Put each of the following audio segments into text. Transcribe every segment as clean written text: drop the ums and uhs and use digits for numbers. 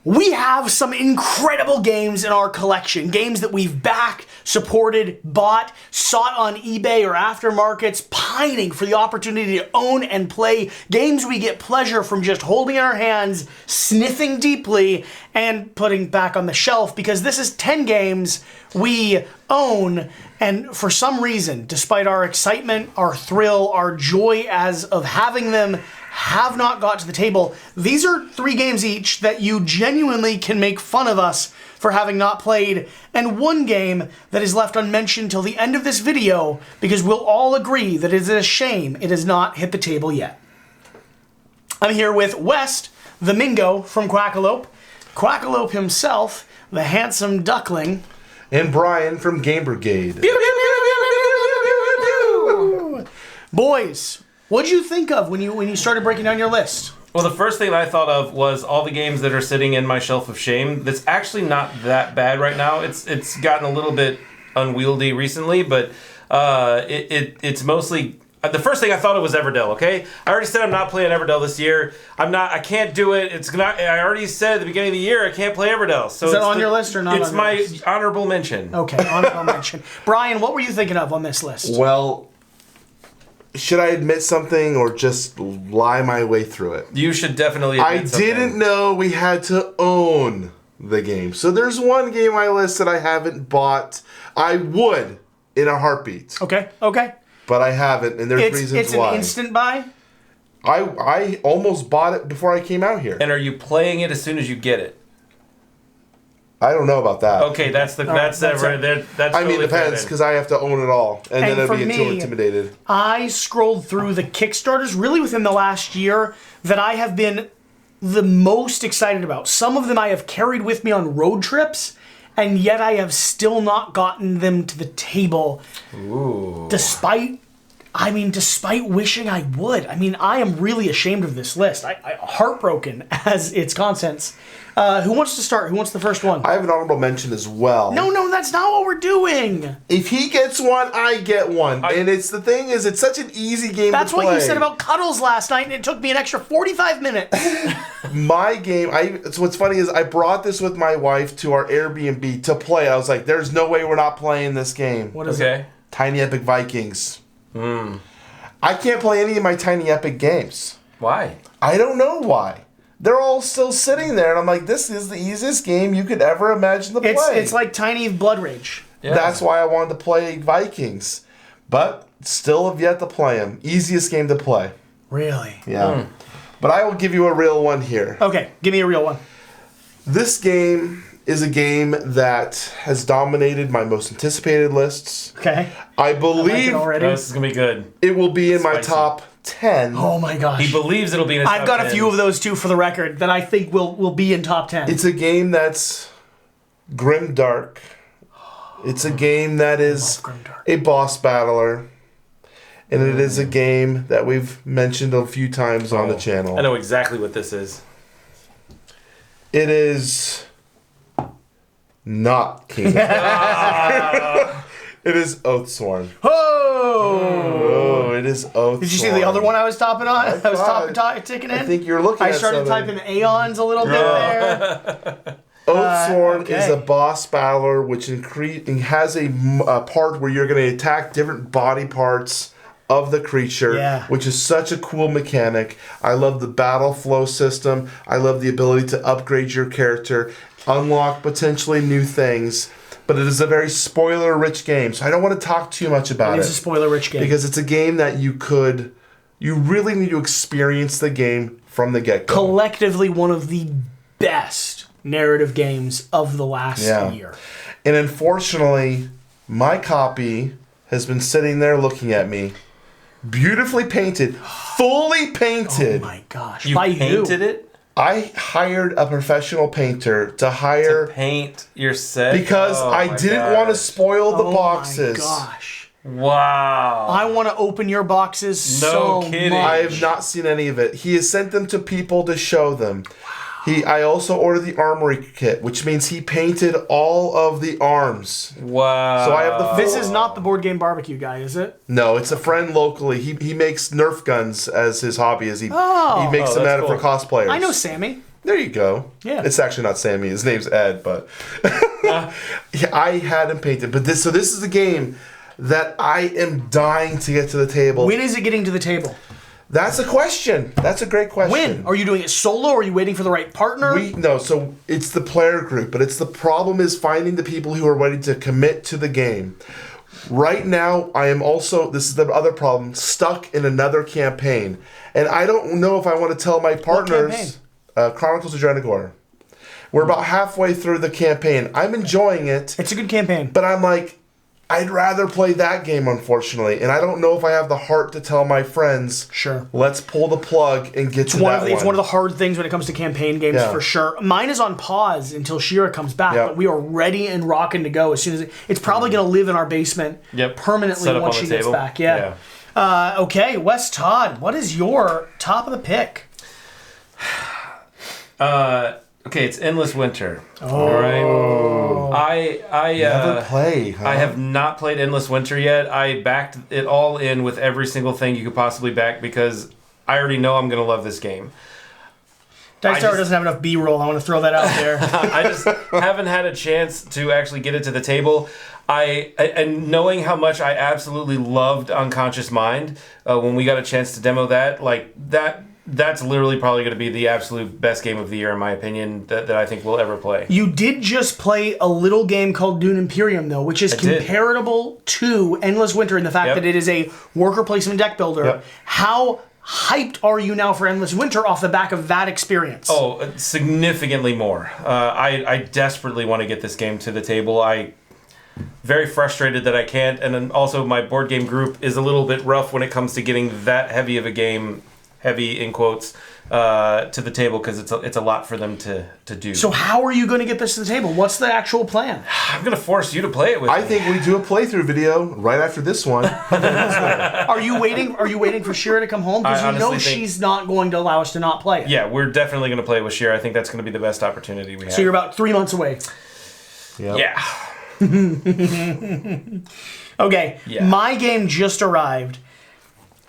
We have some incredible games in our collection. Games that we've backed, supported, bought, sought on eBay or aftermarkets, pining for the opportunity to own and play. Games we get pleasure from just holding in our hands, sniffing deeply, and putting back on the shelf, because this is 10 games we own, and for some reason, despite our excitement, our thrill, our joy as of having them, have not got to the table. These are 3 games each that you genuinely can make fun of us for having not played, and 1 game that is left unmentioned till the end of this video, because we'll all agree that it is a shame it has not hit the table yet. I'm here with West, the Mingo from Quackalope, Quackalope himself, the handsome duckling, and Brian from Game Brigade. Boys, what'd you think of when you started breaking down your list? Well, the first thing I thought of was all the games that are sitting in my shelf of shame. That's actually not that bad right now. It's gotten a little bit unwieldy recently, but it's mostly. The first thing I thought of was Everdell. Okay, I already said I'm not playing Everdell this year. I can't do it. I already said at the beginning of the year I can't play Everdell. So is that on your list or not? It's my honorable mention. Okay, honorable mention. Brian, what were you thinking of on this list? Well, should I admit something or just lie my way through it? You should definitely admit something. I didn't know we had to own the game. So there's 1 game on my list that I haven't bought. I would in a heartbeat. Okay. But I haven't, and there's reasons why. It's an instant buy? I almost bought it before I came out here. And are you playing it as soon as you get it? I don't know about that. Okay, that's it. I mean, it depends, because I have to own it all, and then I'd be too intimidated. I scrolled through the Kickstarters really within the last year that I have been the most excited about. Some of them I have carried with me on road trips, and yet I have still not gotten them to the table. Ooh. Despite wishing I would. I mean, I am really ashamed of this list. I heartbroken as its contents. Who wants to start? Who wants the first one? I have an honorable mention as well. No, that's not what we're doing. If he gets one, I get one. And it's such an easy game to play. That's what you said about Cuddles last night, and it took me an extra 45 minutes. My game, so what's funny is I brought this with my wife to our Airbnb to play. I was like, there's no way we're not playing this game. What is it? Tiny Epic Vikings. I can't play any of my Tiny Epic games. Why? I don't know why. They're all still sitting there, and I'm like, this is the easiest game you could ever imagine to play. It's like Tiny Blood Rage. Yeah. That's why I wanted to play Vikings. But still have yet to play them. Easiest game to play. Really? Yeah. But I will give you a real one here. Okay, give me a real one. This game is a game that has dominated my most anticipated lists. Okay. I believe this is going to be good. It will be in my top 10. Oh my gosh. He believes it'll be in his top 10. I've got a few of those too for the record that I think will be in top 10. It's a game that's grim dark. It's a game that is a boss battler. And it is a game that we've mentioned a few times on the channel. I know exactly what this is. It is not Kingdom. It is Oathsworn. Oh! It is Oathsworn. Did you see the other one I was topping on? I was ticking in? I think you're looking at something. I started typing Aeons a little bit there. Oathsworn is a boss battler which has a part where you're going to attack different body parts of the creature, which is such a cool mechanic. I love the battle flow system. I love the ability to upgrade your character, unlock potentially new things. But it is a very spoiler-rich game, so I don't want to talk too much about it. It is a spoiler-rich game. Because it's a game that you really need to experience the game from the get-go. Collectively, one of the best narrative games of the last year. And unfortunately, my copy has been sitting there looking at me. Beautifully painted. Fully painted. Oh my gosh. You painted it? I hired a professional painter to paint your set? Because I didn't want to spoil the boxes. Oh my gosh. Wow. I want to open your boxes so kidding. much. I have not seen any of it. He has sent them to people to show them. I also ordered the armory kit, which means he painted all of the arms. Wow. So I have the. This is not the board game barbecue guy, is it? No, it's a friend locally. He makes Nerf guns as his hobby. He makes them for cosplayers. I know Sammy. There you go. Yeah. It's actually not Sammy. His name's Ed, but I had him painted. But this is a game that I am dying to get to the table. When is it getting to the table? That's a question. That's a great question. When? Are you doing it solo or are you waiting for the right partner? No, so it's the player group, but the problem is finding the people who are ready to commit to the game. Right now, I am also, this is the other problem, stuck in another campaign. And I don't know if I want to tell my partners, Chronicles of Drenagor. We're about halfway through the campaign. I'm enjoying it. It's a good campaign. But I'm like, I'd rather play that game, unfortunately. And I don't know if I have the heart to tell my friends, sure, let's pull the plug and get to that one. It's one of the hard things when it comes to campaign games, for sure. Mine is on pause until Shira comes back, but we are ready and rocking to go as soon as it's probably going to live in our basement permanently once she gets back. Okay, Wes Todd, what is your top of the pick? Okay, it's Endless Winter. All right. I never play. Huh? I have not played Endless Winter yet. I backed it all in with every single thing you could possibly back because I already know I'm going to love this game. Dinosaur doesn't have enough B-roll. I want to throw that out there. I just haven't had a chance to actually get it to the table. And knowing how much I absolutely loved Unconscious Mind when we got a chance to demo that, that's literally probably going to be the absolute best game of the year, in my opinion, that I think we'll ever play. You did just play a little game called Dune Imperium, though, which is comparable to Endless Winter in the fact that it is a worker placement deck builder. How hyped are you now for Endless Winter off the back of that experience? Oh, significantly more. I desperately want to get this game to the table. I'm very frustrated that I can't, and then also my board game group is a little bit rough when it comes to getting that heavy of a game, heavy in quotes, to the table because it's a lot for them to do. So how are you going to get this to the table? What's the actual plan? I'm going to force you to play it with me. I think we do a playthrough video right after this one. Are you waiting for Shira to come home? Because you know she's not going to allow us to not play it. Yeah, we're definitely going to play it with Shira. I think that's going to be the best opportunity we have. So you're about 3 months away. Yep. Yeah. Okay, my game just arrived.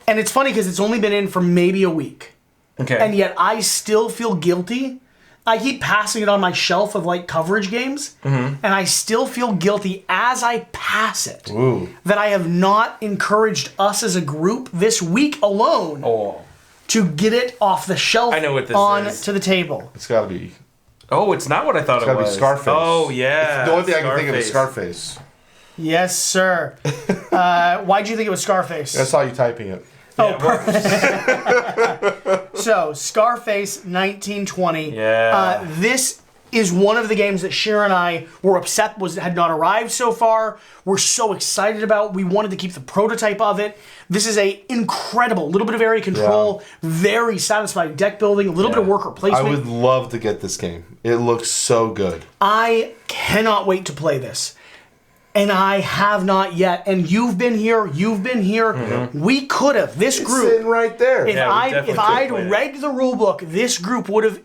And it's funny because it's only been in for maybe a week. Okay. And yet I still feel guilty. I keep passing it on my shelf of coverage games. And I still feel guilty as I pass it that I have not encouraged us as a group this week alone to get it off the shelf to the table. It's got to be... Oh, it's not what I thought it was. It's got to be Scarface. Oh, yeah. It's the only thing I can think of is Scarface. Yes, sir. Why'd you think it was Scarface? I saw you typing it. Perfect. So, Scarface 1920. Yeah. This is one of the games that Shira and I were upset had not arrived so far. We're so excited about. We wanted to keep the prototype of it. This is a incredible, little bit of area control, very satisfying deck building, a little bit of worker placement. I would love to get this game. It looks so good. I cannot wait to play this. And I have not yet. And you've been here. We could have. This group. It's sitting right there. If I'd read the rule book, this group would have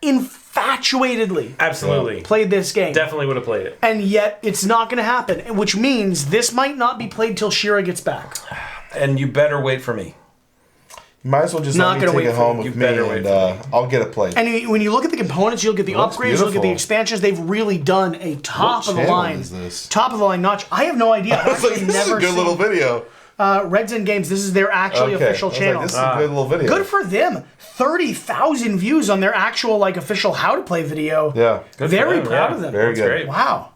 infatuatedly played this game. Definitely would have played it. And yet, it's not going to happen. Which means this might not be played till Shira gets back. And you better wait for me. You might as well just let me take it home with me, and I'll get it played. And when you look at the components, you'll get the upgrades, you'll get the expansions. They've really done a top of the line notch. I have no idea. This is a good little video. Reds End Games, this is their actually official channel. This is a good little video. Good for them. 30,000 views on their actual official how to play video. Yeah. Very proud of them. Very good. Great. Wow.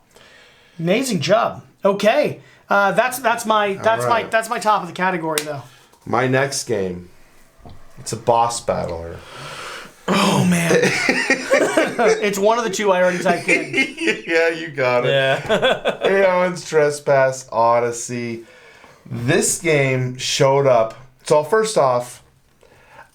Amazing job. Okay. That's my top of the category though. My next game. It's a boss battler. Oh man. It's one of the two I already typed in. Yeah, you got it. Yeah. Aeon's Trespass Odyssey. This game showed up. So first off,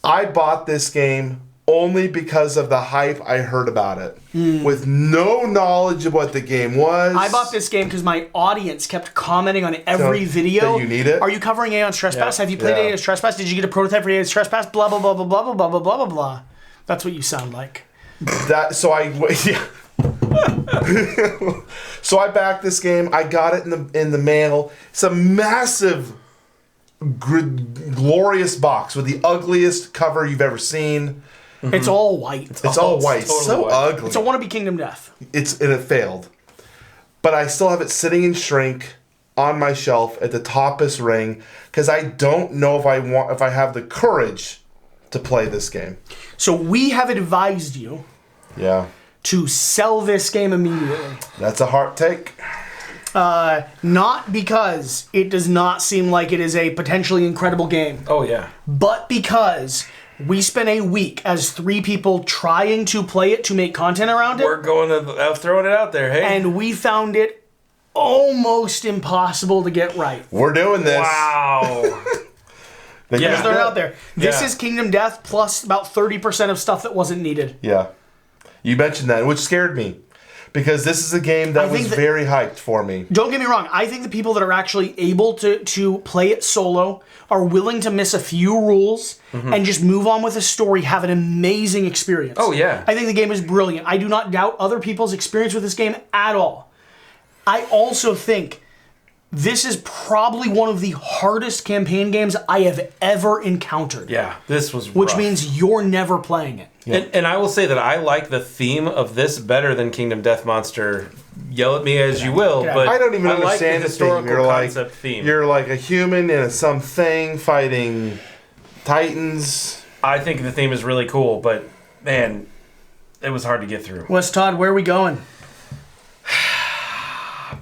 I bought this game only because of the hype I heard about it. With no knowledge of what the game was. I bought this game because my audience kept commenting on every video. That you need it? Are you covering Aeon's Trespass? Have you played Aeon's Trespass? Did you get a prototype for Aeon's Trespass? Blah, blah, blah, blah, blah, blah, blah, blah, blah, blah. That's what you sound like. So I backed this game. I got it in the mail. It's a massive, glorious box with the ugliest cover you've ever seen. Mm-hmm. It's all white. It's all white. Totally so white. Ugly. It's a wannabe Kingdom Death. And it failed. But I still have it sitting in shrink on my shelf at the topless ring because I don't know if I have the courage to play this game. So we have advised you to sell this game immediately. That's a hard take. Not because it does not seem like it is a potentially incredible game. Oh, yeah. But because we spent a week as 3 people trying to play it to make content around it. We're going to throwing it out there, hey? And we found it almost impossible to get right. We're doing this. Wow. Because they're out there. This is Kingdom Death plus about 30% of stuff that wasn't needed. Yeah. You mentioned that, which scared me. Because this is a game that was very hyped for me. Don't get me wrong. I think the people that are actually able to play it solo are willing to miss a few rules and just move on with the story, have an amazing experience. Oh, yeah. I think the game is brilliant. I do not doubt other people's experience with this game at all. I also think this is probably one of the hardest campaign games I have ever encountered. Yeah, this was rough. Which means you're never playing it. Yeah. And I will say that I like the theme of this better than Kingdom Death Monster. Yell at me as you will, but I don't even understand the historical concept theme. You're like a human and something fighting titans. I think the theme is really cool, but man, it was hard to get through. Wes Todd, where are we going?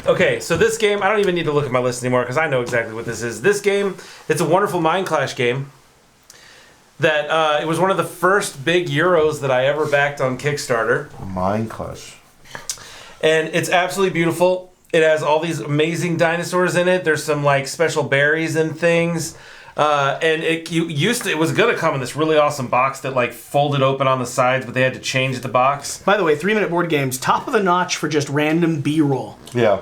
Okay, so this game, I don't even need to look at my list anymore because I know exactly what this is. This game, it's a wonderful Mind Clash game. That it was one of the first big Euros that I ever backed on Kickstarter. Mind Clash. And it's absolutely beautiful. It has all these amazing dinosaurs in it. There's some like special berries and things. And it was gonna come in this really awesome box that like folded open on the sides, but they had to change the box. By the way, 3-minute board games, top of the notch for just random B-roll. Yeah.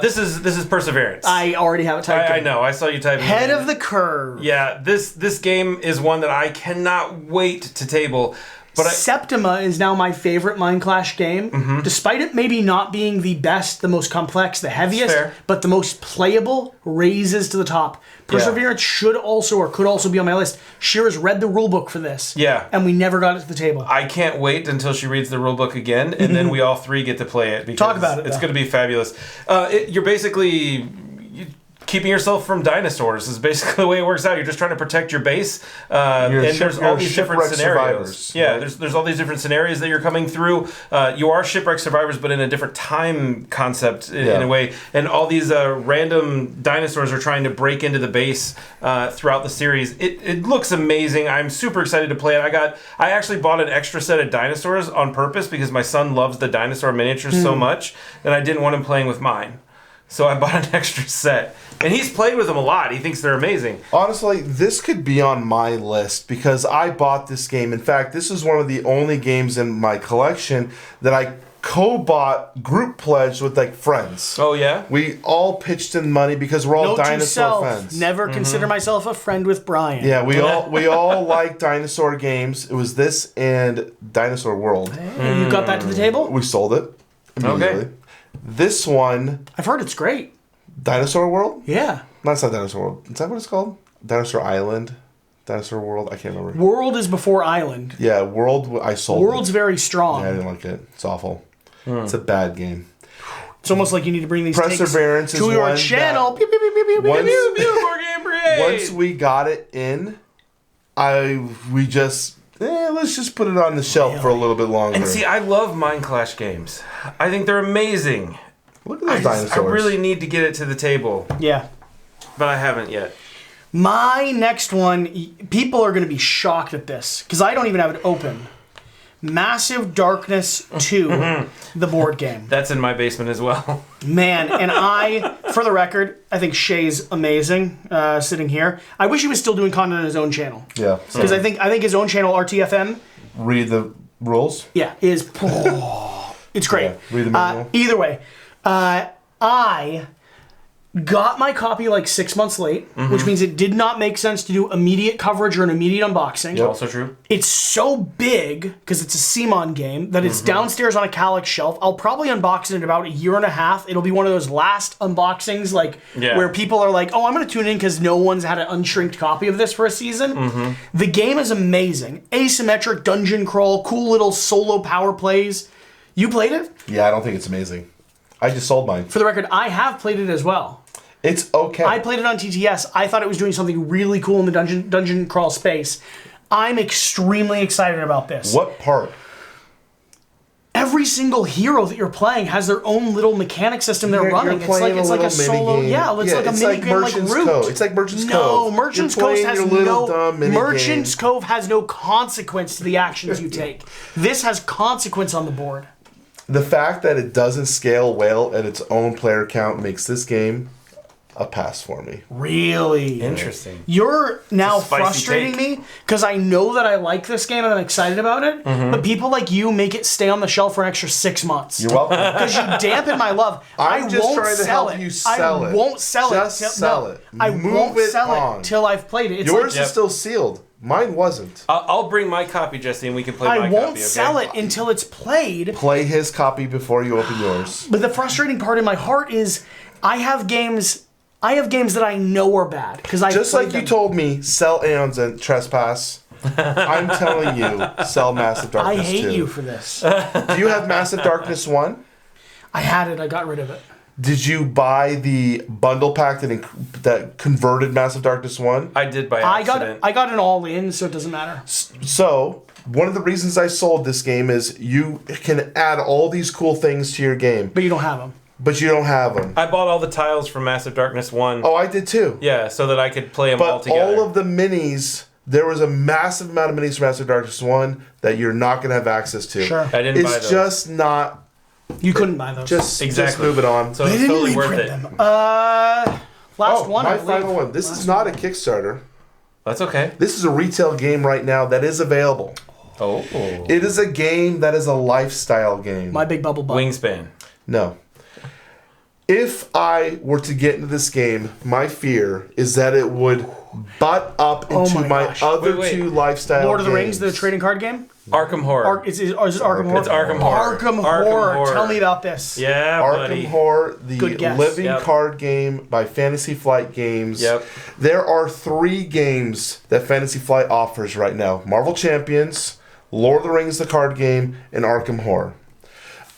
This is Perseverance. I already have it typed in. I know. I saw you typing. Head of the curve. Yeah. This game is one that I cannot wait to table. But Septima is now my favorite Mind Clash game, despite it maybe not being the best, the most complex, the heaviest, but the most playable, raises to the top. Perseverance should also or could also be on my list. Shira's read the rulebook for this. Yeah. And we never got it to the table. I can't wait until she reads the rulebook again, and then we all 3 get to play it. Because talk about it. It's going to be fabulous. You're basically keeping yourself from dinosaurs is basically the way it works out. You're just trying to protect your base, and there's all these different scenarios. Yeah, right? there's all these different scenarios that you're coming through. You are shipwreck survivors, but in a different time concept in a way. And all these random dinosaurs are trying to break into the base throughout the series. It looks amazing. I'm super excited to play it. I actually bought an extra set of dinosaurs on purpose because my son loves the dinosaur miniatures so much, and I didn't want him playing with mine. So I bought an extra set. And he's played with them a lot. He thinks they're amazing. Honestly, this could be on my list because I bought this game. In fact, this is one of the only games in my collection that I co-bought group pledged with like friends. Oh, yeah? We all pitched in money because we're all dinosaur fans. Never consider myself a friend with Brian. Yeah, we all like dinosaur games. It was this and Dinosaur World. Hey, you got that to the table? We sold it immediately. Okay. This one... I've heard it's great. Dinosaur World? Yeah. No, it's not Dinosaur World. Is that what it's called? Dinosaur Island? Dinosaur World? I can't remember. World is before Island. Yeah, World, I sold World's very strong. Yeah, I didn't like it. It's awful. It's a bad game. It's almost like you need to bring these Perseverance to your channel. Pew, pew, pew, pew, pew, once, pew, pew. Once we got it in, let's just put it on the shelf for a little bit longer. And see, I love Mind Clash games. I think they're amazing. Look at those dinosaurs. I really need to get it to the table. Yeah. But I haven't yet. My next one, people are going to be shocked at this, because I don't even have it open. Massive Darkness 2, the board game. That's in my basement as well. Man, and for the record, I think Shay's amazing sitting here. I wish he was still doing content on his own channal. Yeah. Because I think his own channel, RTFM... Read the rules? Yeah, is... it's great. Yeah, read the manual. Either way, I Got my copy like 6 months late, which means it did not make sense to do immediate coverage or an immediate unboxing. Yep. Also true. It's so big, because it's a CMON game, that it's downstairs on a Calyx shelf. I'll probably unbox it in about a year and a half. It'll be one of those last unboxings, where people are like, oh, I'm going to tune in because no one's had an unshrinked copy of this for a season. The game is amazing. Asymmetric dungeon crawl, cool little solo power plays. You played it? Yeah, I don't think it's amazing. I just sold mine. For the record, I have played it as well. It's okay. I played it on TTS. I thought it was doing something really cool in the dungeon crawl space. I'm extremely excited about this. What part? Every single hero that you're playing has their own little mechanic system they're running. It's like a solo. Yeah, it's like a mini game like Root. It's like Merchant's No, Cove. Merchant's Cove has no consequence to the actions you take. This has consequence on the board. The fact that it doesn't scale well at its own player count makes this game a pass for me. Really? Interesting. You're now frustrating me because I know that I like this game and I'm excited about it, but people like you make it stay on the shelf for an extra 6 months. You're welcome. Because you dampen my love. I'm just won't trying to sell help it. you sell it. I won't sell just it. Sell it. I Move won't it sell on. it till I've played it. It's Yours is still sealed. Mine wasn't. I'll bring my copy, Jesse, and we can play my copy. I won't sell it until it's played. Play his copy before you open yours. But the frustrating part in my heart is I have games that I know are bad because I just like you told me, sell Aeons and Trespass. I'm telling you, sell Massive Darkness 2. I hate you for this. Do you have Massive Darkness 1? I had it. I got rid of it. Did you buy the bundle pack that converted Massive Darkness 1? I did by accident. I got an all-in, so it doesn't matter. So, one of the reasons I sold this game is you can add all these cool things to your game. But you don't have them. But you don't have them. I bought all the tiles from Massive Darkness 1. Oh, I did too. Yeah, so that I could play them all together. But all of the minis, there was a massive amount of minis from Massive Darkness 1 that you're not going to have access to. Sure. I didn't buy those. It's just not... You couldn't buy those. Just move it on. So it's totally worth it. Them. Last one. My final one. This is not a Kickstarter. That's okay. This is a retail game right now that is available. Oh. It is a game that is a lifestyle game. My Big Bubble Butt. Wingspan. No. If I were to get into this game, my fear is that it would butt up into my other two lifestyle Lord of the games. Rings, the trading card game? Arkham Horror. Is it Arkham Horror? It's Arkham Horror. Arkham Horror. Tell me about this. Yeah, Arkham buddy. Horror, the living Yep. card game by Fantasy Flight Games. Yep. There are 3 games that Fantasy Flight offers right now. Marvel Champions, Lord of the Rings, the card game, and Arkham Horror.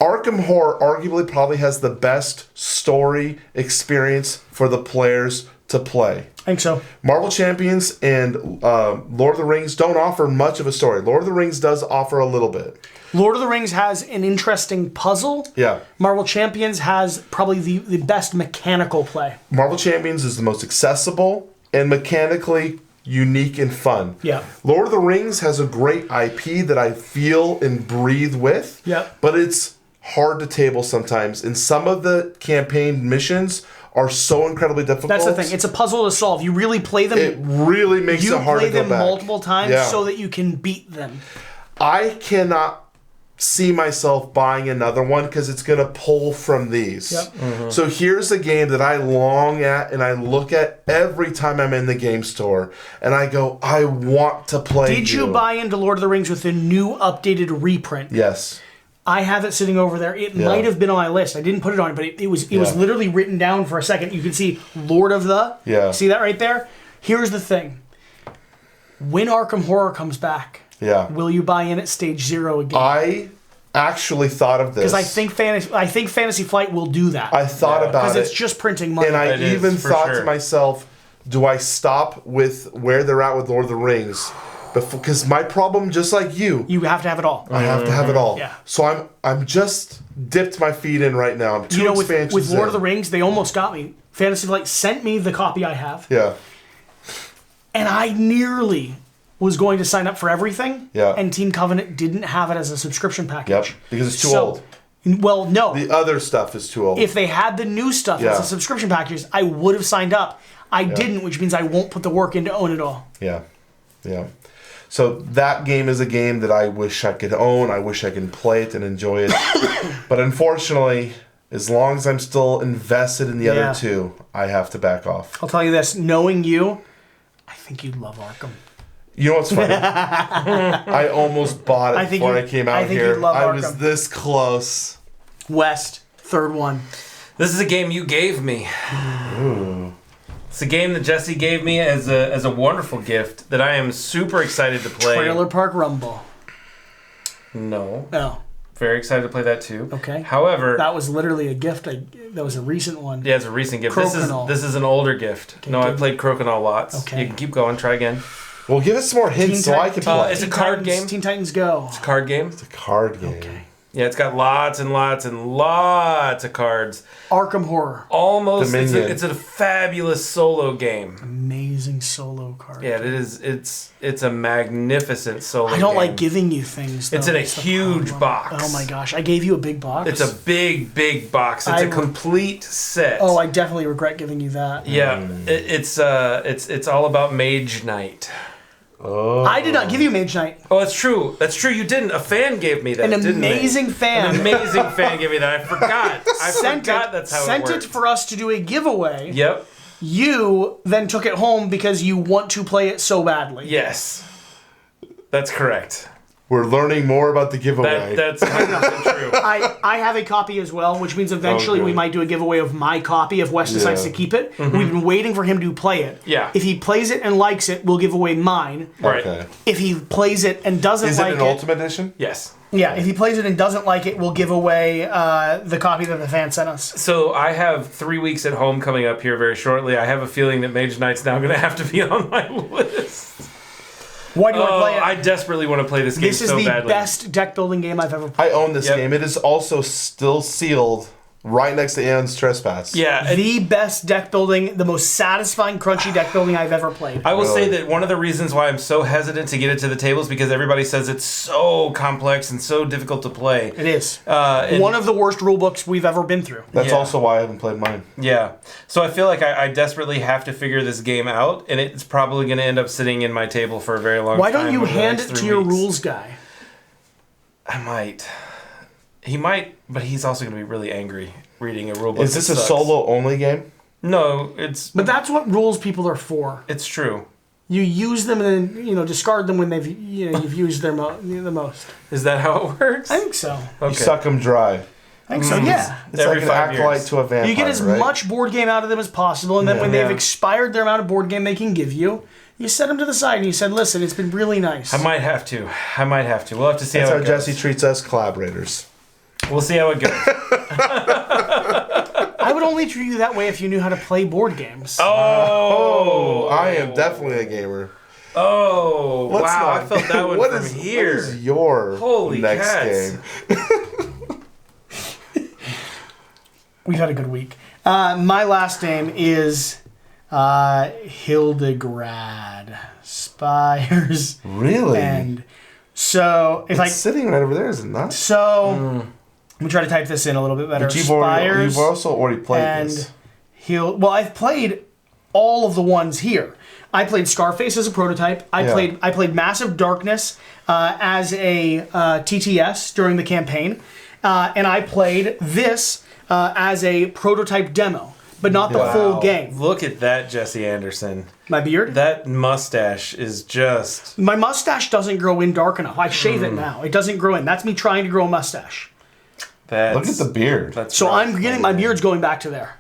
Arkham Horror arguably probably has the best story experience for the players to play. I think so. Marvel Champions and Lord of the Rings don't offer much of a story. Lord of the Rings does offer a little bit. Lord of the Rings has an interesting puzzle. Yeah. Marvel Champions has probably the best mechanical play. Marvel Champions is the most accessible and mechanically unique and fun. Yeah. Lord of the Rings has a great IP that I feel and breathe with. Yeah. But it's hard to table sometimes. And some of the campaign missions are so incredibly difficult. That's the thing. It's a puzzle to solve. You really play them. It really makes it hard to go back. You play them multiple times so that you can beat them. I cannot see myself buying another one because it's going to pull from these. Yep. Mm-hmm. So here's a game that I long at and I look at every time I'm in the game store and I go, I want to play. Did you buy into Lord of the Rings with the new updated reprint? Yes. I have it sitting over there. It might have been on my list. I didn't put it on, but it was literally written down for a second. You can see Lord of the. Yeah. See that right there? Here's the thing. When Arkham Horror comes back, will you buy in at stage 0 again? I actually thought of this. Because I think Fantasy Flight will do that. I thought about it. Because it's just printing money. And I even thought to myself, do I stop with where they're at with Lord of the Rings? Because my problem, just like you have to have it all. I have to have it all. Yeah. So I'm just dipped my feet in right now. I'm 2 expansions with Lord of the Rings, they almost got me. Fantasy Flight sent me the copy I have. Yeah. And I nearly was going to sign up for everything. Yeah. And Team Covenant didn't have it as a subscription package. Yep. Because it's too old. Well, no. The other stuff is too old. If they had the new stuff as a subscription package, I would have signed up. I didn't, which means I won't put the work in to own it all. Yeah. Yeah. So that game is a game that I wish I could own. I wish I could play it and enjoy it. But unfortunately, As long as I'm still invested in the other two, I have to back off. I'll tell you this, knowing you, I think you'd love Arkham. You know what's funny? I almost bought it before I came out here. I was this close. West, third one. This is a game you gave me. Ooh. It's a game that Jesse gave me as a wonderful gift that I am super excited to play. Trailer Park Rumble. No. No. Very excited to play that too. Okay. However, that was literally a gift. That was a recent one. Yeah, it's a recent gift. Crokinole. This is an older gift. Okay, no, I played Crokinole lots. Okay. You can keep going. Try again. Well, give us some more hints so I can play. It's a card game. Teen Titans Go. It's a card game. It's a card game. Okay. Yeah, it's got lots and lots and lots of cards. Arkham Horror. Almost. It's a fabulous solo game. Amazing solo card. Yeah, it is. It's a magnificent solo game. I don't like giving you things, though. It's in a huge box. Oh my gosh. I gave you a big box? It's a big, big box. It's a complete set. Oh, I definitely regret giving you that. Yeah. It's all about Mage Knight. Oh. I did not give you Mage Knight. Oh, that's true. That's true. You didn't. A fan gave me that. An amazing fan. An amazing fan gave me that. I forgot. That's how it worked. Sent it for us to do a giveaway. Yep. You then took it home because you want to play it so badly. Yes. That's correct. We're learning more about the giveaway. That's 100% true. I have a copy as well, which means eventually we might do a giveaway of my copy if Wes decides to keep it. Mm-hmm. We've been waiting for him to play it. Yeah. If he plays it and likes it, we'll give away mine. Right. Okay. If he plays it and doesn't like it... Is it an Ultimate Edition? Yes. Yeah, if he plays it and doesn't like it, we'll give away the copy that the fan sent us. So I have 3 weeks at home coming up here very shortly. I have a feeling that Mage Knight's now going to have to be on my list. Why do you want to play it? I desperately want to play this game so badly. This is the best deck building game I've ever played. I own this game. It is also still sealed right next to Aeon's Trespass. Yeah. The best deck building, the most satisfying, crunchy deck building I've ever played. I will say that one of the reasons why I'm so hesitant to get it to the table is because everybody says it's so complex and so difficult to play. It is. One of the worst rule books we've ever been through. That's also why I haven't played mine. Yeah. So I feel like I desperately have to figure this game out, and it's probably going to end up sitting in my table for a very long time. Why don't you hand it to your rules guy? I might. He might, but he's also going to be really angry reading a rulebook. Is this a solo-only game? No, it's... But that's what rules people are for. It's true. You use them and then, discard them when you've used them the most. Is that how it works? I think so. Okay. You suck them dry. I think so, yeah. It's every like an acolyte to a vampire, you get as much board game out of them as possible, and then when they've expired their amount of board game they can give you, you set them to the side and you said, listen, it's been really nice. I might have to. We'll have to see how it goes. That's how Jesse treats us collaborators. We'll see how it goes. I would only treat you that way if you knew how to play board games. Oh, I am definitely a gamer. Oh, wow. I felt that one from here. What is your next game? We've had a good week. My last name is Hildegrad Spires. Really? And so it's sitting right over there, is it not? So let me try to type this in a little bit better. But you've also already played this. Well, I've played all of the ones here. I played Scarface as a prototype. I played Massive Darkness as a TTS during the campaign, and I played this as a prototype demo, but not the full game. Look at that, Jesse Anderson. My beard? That mustache is just... My mustache doesn't grow in dark enough. I shave it now. It doesn't grow in. That's me trying to grow a mustache. Look at the beard. I'm getting my beard's going back to there.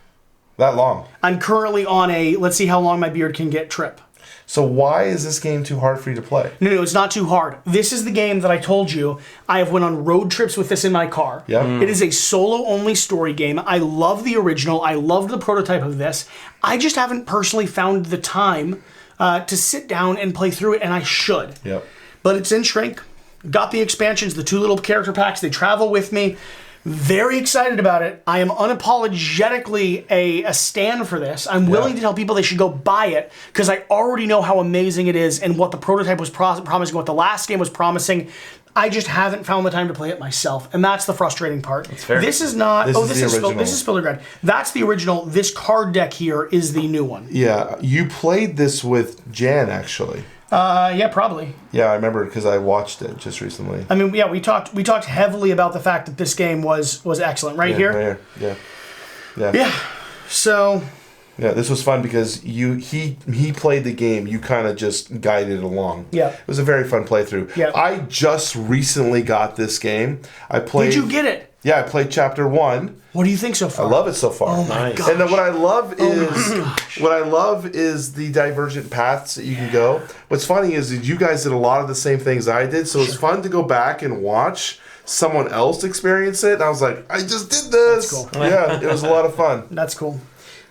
That long? I'm currently on a let's see how long my beard can get trip. So why is this game too hard for you to play? No, it's not too hard. This is the game that I told you I have went on road trips with this in my car. Yep. It is a solo-only story game. I love the original. I loved the prototype of this. I just haven't personally found the time to sit down and play through it, and I should. Yep. But it's in shrink. Got the expansions, the 2 little character packs. They travel with me. Very excited about it. I am unapologetically a stand for this. I'm willing to tell people they should go buy it because I already know how amazing it is and what the prototype was promising, what the last game was promising. I just haven't found the time to play it myself, and that's the frustrating part. That's fair. This is not. This is Spildergrad. That's the original. This card deck here is the new one. Yeah, you played this with Jan actually. Yeah, probably. Yeah, I remember because I watched it just recently. I mean, yeah, we talked heavily about the fact that this game was excellent. Right here. Yeah. Yeah. So. Yeah, this was fun because he played the game. You kind of just guided it along. Yeah. It was a very fun playthrough. Yeah. I just recently got this game. I played. Did you get it? Yeah, I played chapter 1. What do you think so far? I love it so far. Oh my gosh. And then what I love is the divergent paths that you can go. What's funny is that you guys did a lot of the same things I did, so it's fun to go back and watch someone else experience it. And I was like, I just did this. That's cool. Yeah, it was a lot of fun. That's cool.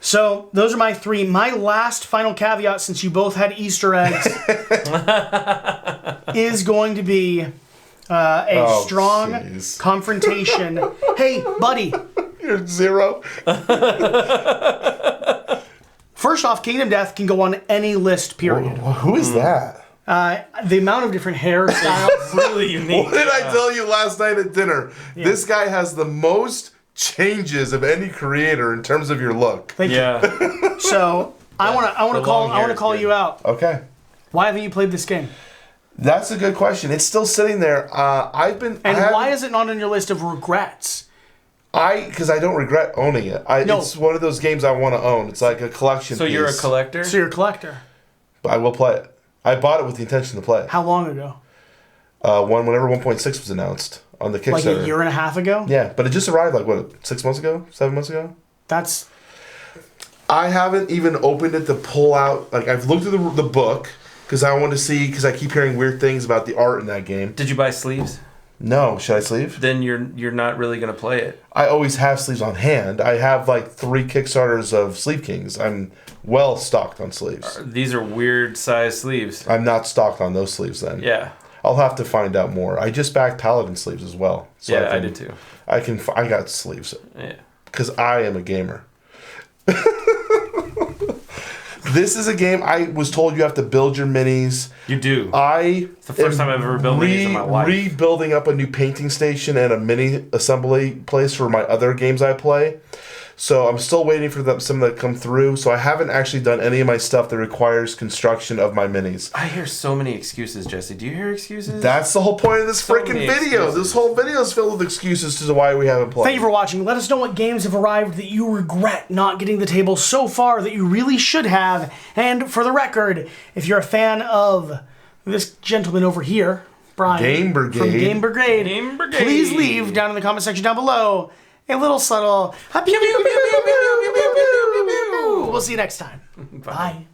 So those are my 3. My last final caveat, since you both had Easter eggs, is going to be a strong confrontation. Hey, buddy. You're 0. First off, Kingdom Death can go on any list, period. Who is that? The amount of different hairstyles. Really unique. What did I tell you last night at dinner? Yeah. This guy has the most changes of any creator in terms of your look. Thank you. So I want to call you out. Okay. Why haven't you played this game? That's a good question. It's still sitting there. Why is it not on your list of regrets? Because I don't regret owning it. It's one of those games I want to own. It's like a collection. So piece. you're a collector? So you're a collector. But I will play it. I bought it with the intention to play it. How long ago? Whenever 1.6 was announced on the Kickstarter. Like a year and a half ago? Yeah, but it just arrived 6 months ago? 7 months ago? I haven't even opened it to pull out. I've looked at the book because I want to see, because I keep hearing weird things about the art in that game. Did you buy sleeves? No. Should I sleeve? Then you're not really going to play it. I always have sleeves on hand. I have 3 Kickstarters of Sleeve Kings. I'm well stocked on sleeves. These are weird size sleeves. I'm not stocked on those sleeves then. Yeah. I'll have to find out more. I just backed Paladin sleeves as well. So I did too. I got sleeves. Yeah. Because I am a gamer. This is a game I was told you have to build your minis. You do. It's the first time I've ever built minis in my life. Rebuilding up a new painting station and a mini assembly place for my other games I play. So I'm still waiting for some that come through. So I haven't actually done any of my stuff that requires construction of my minis. I hear so many excuses, Jesse. Do you hear excuses? That's the whole point of this freaking video. Excuses. This whole video is filled with excuses to why we haven't played. Thank you for watching. Let us know what games have arrived that you regret not getting to the table so far that you really should have. And for the record, if you're a fan of this gentleman over here, Brian Game Brigade. from Game Brigade, please leave down in the comment section down below a little subtle. We'll see you next time. Bye.